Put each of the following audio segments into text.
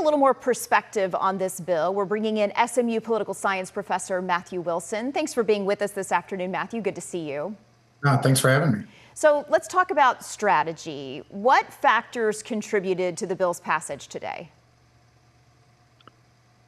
little more perspective on this bill, we're bringing in SMU political science professor Matthew Wilson. Thanks for being with us this afternoon, Matthew. Good to see you. Thanks for having me. So let's talk about strategy. What factors contributed to the bill's passage today?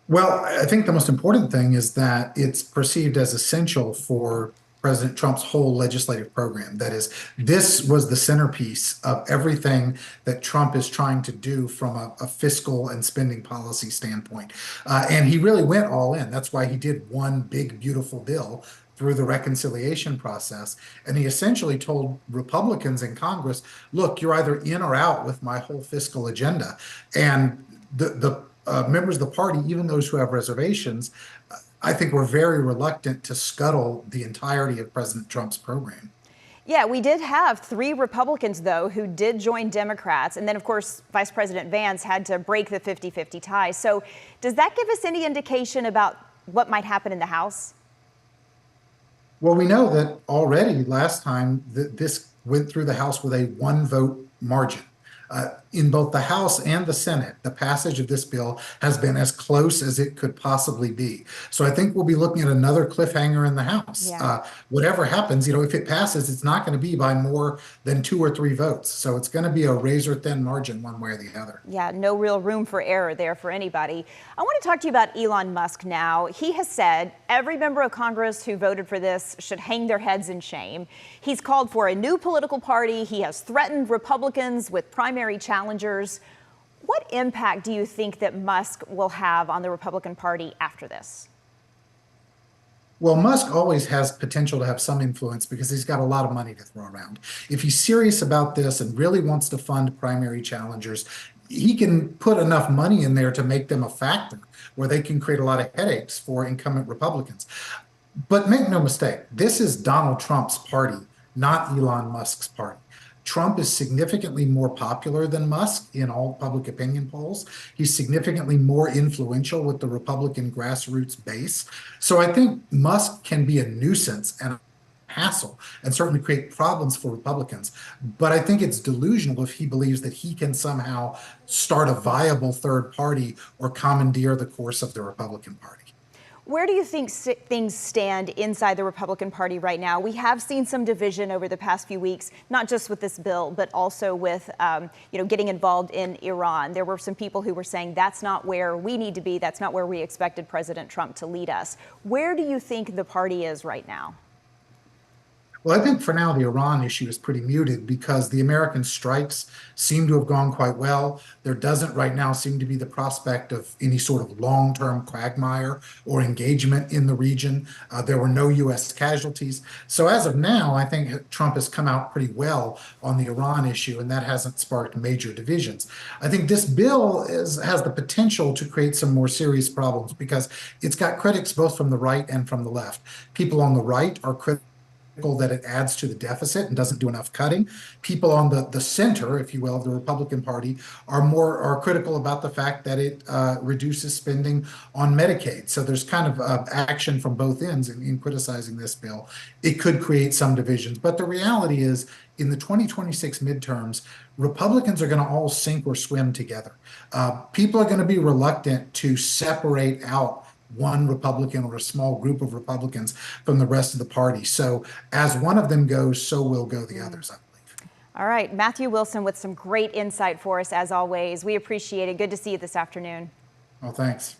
Well, I think the most important thing is that it's perceived as essential for President Trump's whole legislative program. That is, this was the centerpiece of everything that Trump is trying to do from a fiscal and spending policy standpoint. And he really went all in. That's why he did one big, beautiful bill through the reconciliation process. And he essentially told Republicans in Congress, look, you're either in or out with my whole fiscal agenda. And the members of the party, even those who have reservations, I think were very reluctant to scuttle the entirety of President Trump's program. Yeah, we did have 3 Republicans, though, who did join Democrats. And then, of course, Vice President Vance had to break the 50-50 tie. So does that give us any indication about what might happen in the House? Well, we know that already last time this went through the House with a 1-vote margin. In both the House and the Senate, the passage of this bill has been as close as it could possibly be. So I think we'll be looking at another cliffhanger in the House. Yeah. Whatever happens, if it passes, it's not going to be by more than 2 or 3 votes. So it's going to be a razor-thin margin one way or the other. Yeah, no real room for error there for anybody. I want to talk to you about Elon Musk now. He has said every member of Congress who voted for this should hang their heads in shame. He's called for a new political party. He has threatened Republicans with primary challengers. What impact do you think that Musk will have on the Republican Party after this? Well, Musk always has potential to have some influence because he's got a lot of money to throw around. If he's serious about this and really wants to fund primary challengers, he can put enough money in there to make them a factor where they can create a lot of headaches for incumbent Republicans. But make no mistake, this is Donald Trump's party, not Elon Musk's party. Trump is significantly more popular than Musk in all public opinion polls. He's significantly more influential with the Republican grassroots base. So I think Musk can be a nuisance and a hassle and certainly create problems for Republicans. But I think it's delusional if he believes that he can somehow start a viable third party or commandeer the course of the Republican Party. Where do you think things stand inside the Republican Party right now? We have seen some division over the past few weeks, not just with this bill, but also with getting involved in Iran. There were some people who were saying that's not where we need to be. That's not where we expected President Trump to lead us. Where do you think the party is right now? Well, I think for now, the Iran issue is pretty muted because the American strikes seem to have gone quite well. There doesn't right now seem to be the prospect of any sort of long-term quagmire or engagement in the region. There were no U.S. casualties. So as of now, I think Trump has come out pretty well on the Iran issue, and that hasn't sparked major divisions. I think this bill has the potential to create some more serious problems because it's got critics both from the right and from the left. People on the right are critical that it adds to the deficit and doesn't do enough cutting. People on the center, if you will, of the Republican Party are critical about the fact that it reduces spending on Medicaid. So there's kind of action from both ends in criticizing this bill. It could create some divisions, but the reality is in the 2026 midterms, Republicans are going to all sink or swim together. People are going to be reluctant to separate out one Republican or a small group of Republicans from the rest of the party. So as one of them goes, so will go the others, I believe. All right, Matthew Wilson with some great insight for us as always. We appreciate it. Good to see you this afternoon. Well, thanks.